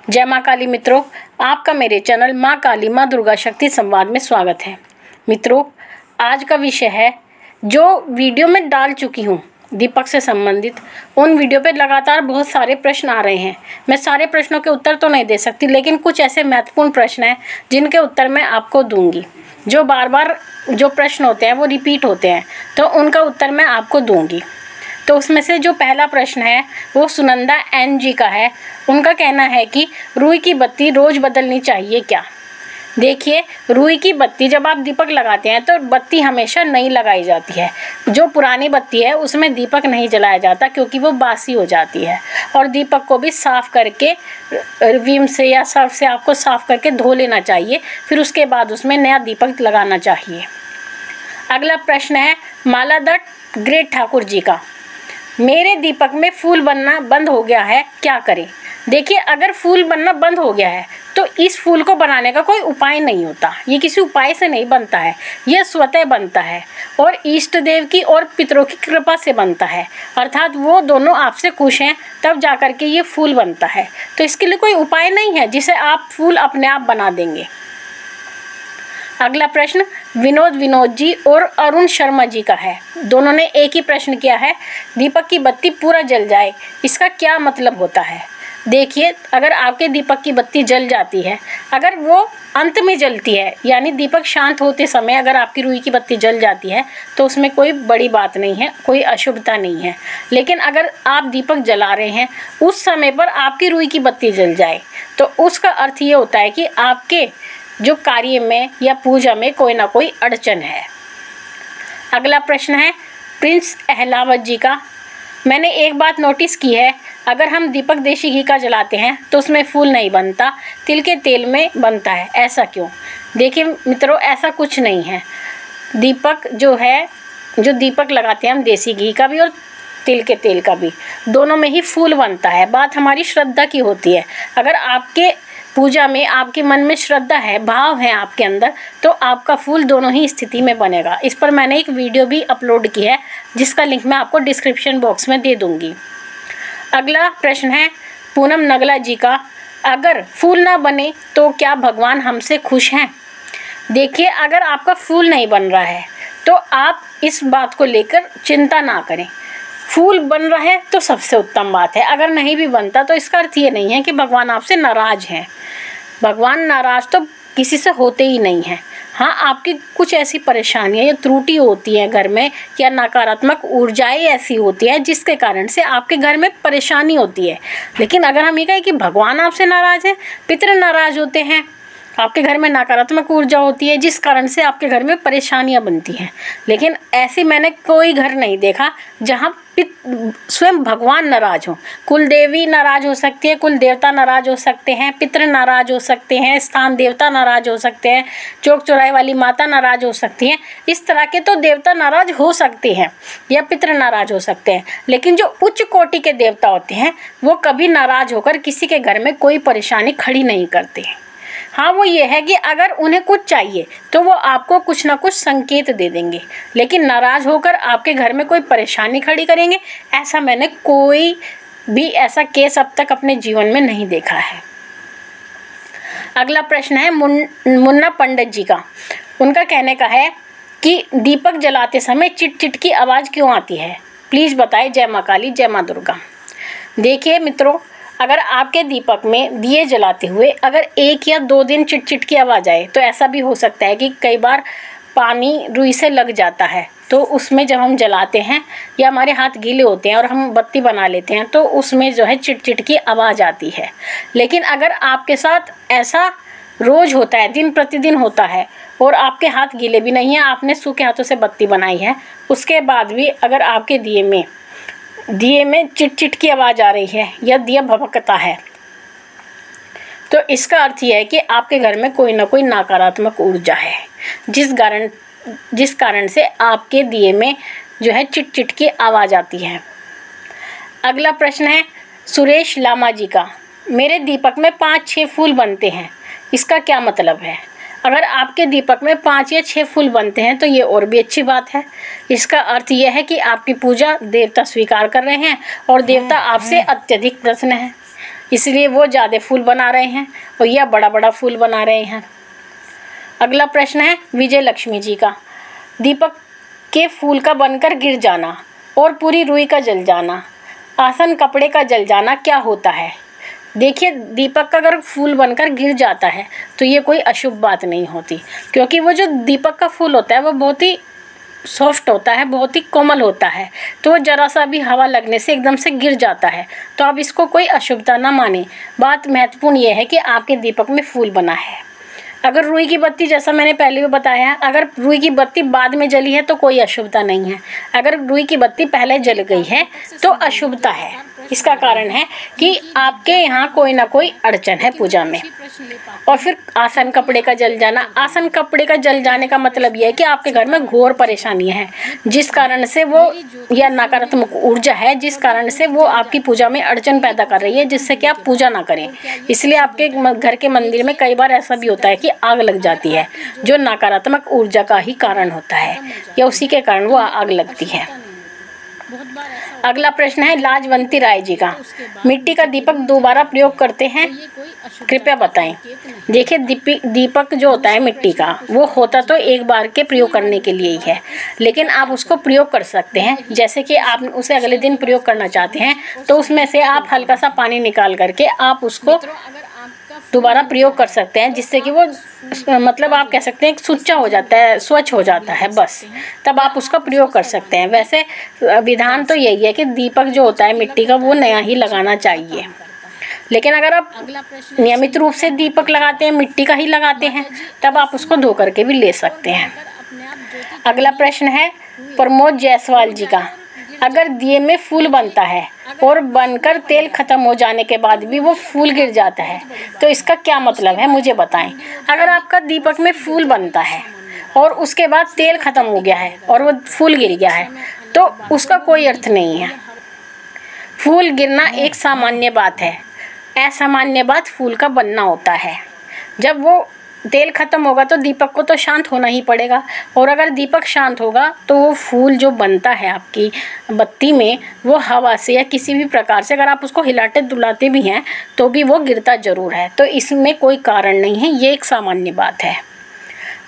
जय माँ काली मित्रों, आपका मेरे चैनल माँ काली माँ दुर्गा शक्ति संवाद में स्वागत है। मित्रों, आज का विषय है जो वीडियो में डाल चुकी हूँ दीपक से संबंधित। उन वीडियो पे लगातार बहुत सारे प्रश्न आ रहे हैं। मैं सारे प्रश्नों के उत्तर तो नहीं दे सकती, लेकिन कुछ ऐसे महत्वपूर्ण प्रश्न हैं जिनके उत्तर मैं आपको दूंगी। जो बार बार जो प्रश्न होते हैं वो रिपीट होते हैं, तो उनका उत्तर मैं आपको दूंगी। तो उसमें से जो पहला प्रश्न है वो सुनंदा एन जी का है। उनका कहना है कि रुई की बत्ती रोज़ बदलनी चाहिए क्या? देखिए, रुई की बत्ती जब आप दीपक लगाते हैं तो बत्ती हमेशा नई लगाई जाती है। जो पुरानी बत्ती है उसमें दीपक नहीं जलाया जाता, क्योंकि वो बासी हो जाती है। और दीपक को भी साफ़ करके विम से या सर्फ से आपको साफ़ करके धो लेना चाहिए, फिर उसके बाद उसमें नया दीपक लगाना चाहिए। अगला प्रश्न है माला दत्त ग्रेट ठाकुर जी का। मेरे दीपक में फूल बनना बंद हो गया है, क्या करें? देखिए, अगर फूल बनना बंद हो गया है तो इस फूल को बनाने का कोई उपाय नहीं होता। ये किसी उपाय से नहीं बनता है, यह स्वतः बनता है और इष्ट देव की और पितरों की कृपा से बनता है। अर्थात वो दोनों आपसे खुश हैं तब जाकर के ये फूल बनता है। तो इसके लिए कोई उपाय नहीं है जिसे आप फूल अपने आप बना देंगे। अगला प्रश्न विनोद जी और अरुण शर्मा जी का है। दोनों ने एक ही प्रश्न किया है, दीपक की बत्ती पूरा जल जाए, इसका क्या मतलब होता है? देखिए, अगर आपके दीपक की बत्ती जल जाती है, अगर वो अंत में जलती है, यानी दीपक शांत होते समय अगर आपकी रुई की बत्ती जल जाती है तो उसमें कोई बड़ी बात नहीं है, कोई अशुभता नहीं है। लेकिन अगर आप दीपक जला रहे हैं, उस समय पर आपकी रुई की बत्ती जल जाए, तो उसका अर्थ ये होता है कि आपके जो कार्य में या पूजा में कोई ना कोई अड़चन है। अगला प्रश्न है प्रिंस अहलावत जी का। मैंने एक बात नोटिस की है, अगर हम दीपक देशी घी का जलाते हैं तो उसमें फूल नहीं बनता, तिल के तेल में बनता है, ऐसा क्यों? देखिए मित्रों, ऐसा कुछ नहीं है। दीपक जो है, जो दीपक लगाते हैं हम देसी घी का भी और तिल के तेल का भी, दोनों में ही फूल बनता है। बात हमारी श्रद्धा की होती है। अगर आपके पूजा में आपके मन में श्रद्धा है, भाव है आपके अंदर, तो आपका फूल दोनों ही स्थिति में बनेगा। इस पर मैंने एक वीडियो भी अपलोड की है, जिसका लिंक मैं आपको डिस्क्रिप्शन बॉक्स में दे दूंगी। अगला प्रश्न है पूनम नगला जी का। अगर फूल ना बने तो क्या भगवान हमसे खुश हैं? देखिए, अगर आपका फूल नहीं बन रहा है तो आप इस बात को लेकर चिंता ना करें। फूल बन रहा है तो सबसे उत्तम बात है। अगर नहीं भी बनता तो इसका अर्थ ये नहीं है कि भगवान आपसे नाराज़ हैं। भगवान नाराज़ तो किसी से होते ही नहीं हैं। हाँ, आपकी कुछ ऐसी परेशानियाँ या त्रुटि होती हैं घर में, या नकारात्मक ऊर्जाएं ऐसी होती हैं जिसके कारण से आपके घर में परेशानी होती है। लेकिन अगर हम ये कहें कि भगवान आपसे नाराज़ हैं, पितर नाराज़ होते हैं, आपके घर में नकारात्मक ऊर्जा होती है जिस कारण से आपके घर में परेशानियां बनती हैं, लेकिन ऐसे मैंने कोई घर नहीं देखा जहां स्वयं भगवान नाराज हो। कुल देवी नाराज हो सकती है, कुल देवता नाराज हो सकते हैं, पितृ नाराज हो सकते हैं, स्थान देवता नाराज हो सकते हैं, चौक चौराहे वाली माता नाराज हो सकती हैं। इस तरह के तो देवता नाराज हो सकते हैं या पितृ नाराज हो सकते हैं, लेकिन जो उच्च कोटि के देवता होते हैं वो कभी नाराज होकर किसी के घर में कोई परेशानी खड़ी नहीं करते हैं। हाँ, वो ये है कि अगर उन्हें कुछ चाहिए तो वो आपको कुछ ना कुछ संकेत दे देंगे, लेकिन नाराज़ होकर आपके घर में कोई परेशानी खड़ी करेंगे, ऐसा मैंने कोई भी ऐसा केस अब तक अपने जीवन में नहीं देखा है। अगला प्रश्न है मुन्ना पंडित जी का। उनका कहने का है कि दीपक जलाते समय चिट चिट की आवाज़ क्यों आती है? प्लीज़ बताएं। जय माँ काली, जय माँ दुर्गा। देखिए मित्रों, अगर आपके दीपक में दिए जलाते हुए अगर 1 या 2 दिन चिट-चिट की आवाज़ आए, तो ऐसा भी हो सकता है कि कई बार पानी रुई से लग जाता है, तो उसमें जब हम जलाते हैं या हमारे हाथ गीले होते हैं और हम बत्ती बना लेते हैं तो उसमें जो है चिट-चिट की आवाज़ आती है। लेकिन अगर आपके साथ ऐसा रोज़ होता है, दिन प्रतिदिन होता है, और आपके हाथ गीले भी नहीं हैं, आपने सूखे हाथों से बत्ती बनाई है, उसके बाद भी अगर आपके दिए में चिट चिट की आवाज़ आ रही है या दिया भभकता है, तो इसका अर्थ यह है कि आपके घर में कोई ना कोई नकारात्मक ऊर्जा है, जिस कारण से आपके दिए में जो है चिट चिट की आवाज़ आती है। अगला प्रश्न है सुरेश लामा जी का। मेरे दीपक में 5-6 फूल बनते हैं, इसका क्या मतलब है? अगर आपके दीपक में 5 या 6 फूल बनते हैं तो ये और भी अच्छी बात है। इसका अर्थ यह है कि आपकी पूजा देवता स्वीकार कर रहे हैं और देवता आपसे अत्यधिक प्रसन्न है। इसलिए वो ज़्यादा फूल बना रहे हैं और यह बड़ा बड़ा फूल बना रहे हैं। अगला प्रश्न है विजय लक्ष्मी जी का। दीपक के फूल का बनकर गिर जाना और पूरी रुई का जल जाना, आसन कपड़े का जल जाना क्या होता है? देखिए, दीपक का अगर फूल बनकर गिर जाता है तो ये कोई अशुभ बात नहीं होती, क्योंकि वो जो दीपक का फूल होता है वो बहुत ही सॉफ्ट होता है, बहुत ही कोमल होता है, तो वो ज़रा सा भी हवा लगने से एकदम से गिर जाता है। तो आप इसको कोई अशुभता ना माने। बात महत्वपूर्ण ये है कि आपके दीपक में फूल बना है। अगर रुई की बत्ती, जैसा मैंने पहले भी बताया है, अगर रुई की बत्ती बाद में जली है तो कोई अशुभता नहीं है। अगर रुई की बत्ती पहले जल गई है तो अशुभता है। इसका कारण है कि आपके यहाँ कोई ना कोई अड़चन है पूजा में। और फिर आसन कपड़े का जल जाना। आसन कपड़े का जल जाने का मतलब यह है कि आपके घर में घोर परेशानियां हैं, जिस कारण से वो, या नकारात्मक ऊर्जा है जिस कारण से वो आपकी पूजा में अड़चन पैदा कर रही है, जिससे कि आप पूजा ना करें। इसलिए आपके घर के मंदिर में कई बार ऐसा भी होता है कि आग लग जाती है, जो नकारात्मक ऊर्जा का ही कारण होता है, या उसी के कारण वो आग लगती है। अगला प्रश्न है लाजवंती राय जी का। मिट्टी का दीपक दोबारा प्रयोग करते हैं, कृपया बताएं। देखिए, दीपक जो होता है मिट्टी का, वो होता तो एक बार के प्रयोग करने के लिए ही है, लेकिन आप उसको प्रयोग कर सकते हैं। जैसे कि आप उसे अगले दिन प्रयोग करना चाहते हैं तो उसमें से आप हल्का सा पानी निकाल करके आप उसको दोबारा प्रयोग कर सकते हैं, जिससे कि वो, मतलब आप कह सकते हैं सुच्चा हो जाता है, स्वच्छ हो जाता है, बस तब आप उसका प्रयोग कर सकते हैं। वैसे विधान तो यही है कि दीपक जो होता है मिट्टी का वो नया ही लगाना चाहिए, लेकिन अगर आप नियमित रूप से दीपक लगाते हैं, मिट्टी का ही लगाते हैं, तब आप उसको धो करके भी ले सकते हैं। अगला प्रश्न है प्रमोद जायसवाल जी का। अगर दिए में फूल बनता है और बनकर तेल खत्म हो जाने के बाद भी वो फूल गिर जाता है तो इसका क्या मतलब है, मुझे बताएं। अगर आपका दीपक में फूल बनता है और उसके बाद तेल खत्म हो गया है और वो फूल गिर गया है तो उसका कोई अर्थ नहीं है। फूल गिरना एक सामान्य बात है, असामान्य बात फूल का बनना होता है। जब वो तेल खत्म होगा तो दीपक को तो शांत होना ही पड़ेगा, और अगर दीपक शांत होगा तो वो फूल जो बनता है आपकी बत्ती में, वो हवा से या किसी भी प्रकार से अगर आप उसको हिलाते डुलाते भी हैं तो भी वो गिरता जरूर है। तो इसमें कोई कारण नहीं है, ये एक सामान्य बात है।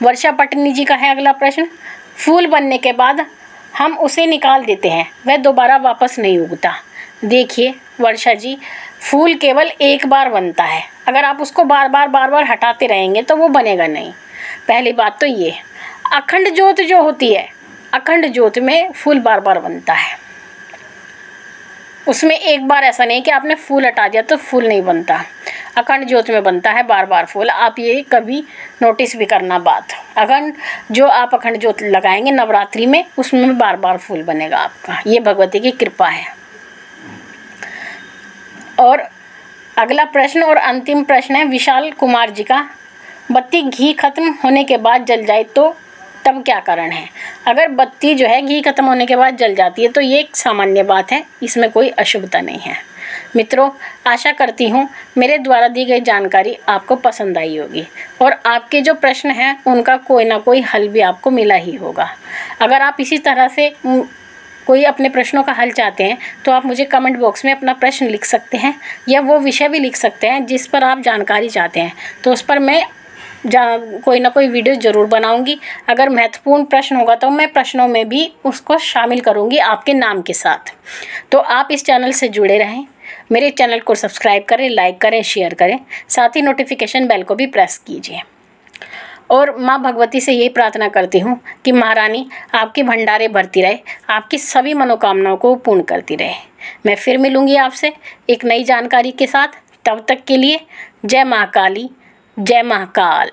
वर्षा पटनी जी का है अगला प्रश्न। फूल बनने के बाद हम उसे निकाल देते हैं, वह दोबारा वापस नहीं उगता। देखिए वर्षा जी, फूल केवल एक बार बनता है, अगर आप उसको बार बार हटाते रहेंगे तो वो बनेगा नहीं। पहली बात तो ये। अखंड ज्योत जो होती है, अखंड ज्योत में फूल बार बार बनता है, उसमें एक बार ऐसा नहीं कि आपने फूल हटा दिया तो फूल नहीं बनता। अखंड ज्योत में बनता है बार बार फूल, आप ये कभी नोटिस भी करना बात। अखंड जो आप अखंड ज्योत लगाएंगे नवरात्रि में, उसमें बार बार फूल बनेगा आपका, ये भगवती की कृपा है। और अगला प्रश्न और अंतिम प्रश्न है विशाल कुमार जी का। बत्ती घी खत्म होने के बाद जल जाए तो तब क्या कारण है? अगर बत्ती जो है घी खत्म होने के बाद जल जाती है तो ये एक सामान्य बात है, इसमें कोई अशुभता नहीं है। मित्रों, आशा करती हूँ मेरे द्वारा दी गई जानकारी आपको पसंद आई होगी और आपके जो प्रश्न हैं उनका कोई ना कोई हल भी आपको मिला ही होगा। अगर आप इसी तरह से कोई अपने प्रश्नों का हल चाहते हैं तो आप मुझे कमेंट बॉक्स में अपना प्रश्न लिख सकते हैं, या वो विषय भी लिख सकते हैं जिस पर आप जानकारी चाहते हैं, तो उस पर मैं कोई ना कोई वीडियो ज़रूर बनाऊंगी। अगर महत्वपूर्ण प्रश्न होगा तो मैं प्रश्नों में भी उसको शामिल करूंगी आपके नाम के साथ। तो आप इस चैनल से जुड़े रहें, मेरे चैनल को सब्सक्राइब करें, लाइक करें, शेयर करें, साथ ही नोटिफिकेशन बेल को भी प्रेस कीजिए। और माँ भगवती से यही प्रार्थना करती हूँ कि महारानी आपके भंडारे भरती रहे, आपकी सभी मनोकामनाओं को पूर्ण करती रहे। मैं फिर मिलूँगी आपसे एक नई जानकारी के साथ। तब तक के लिए जय महाकाली, जय महाकाल।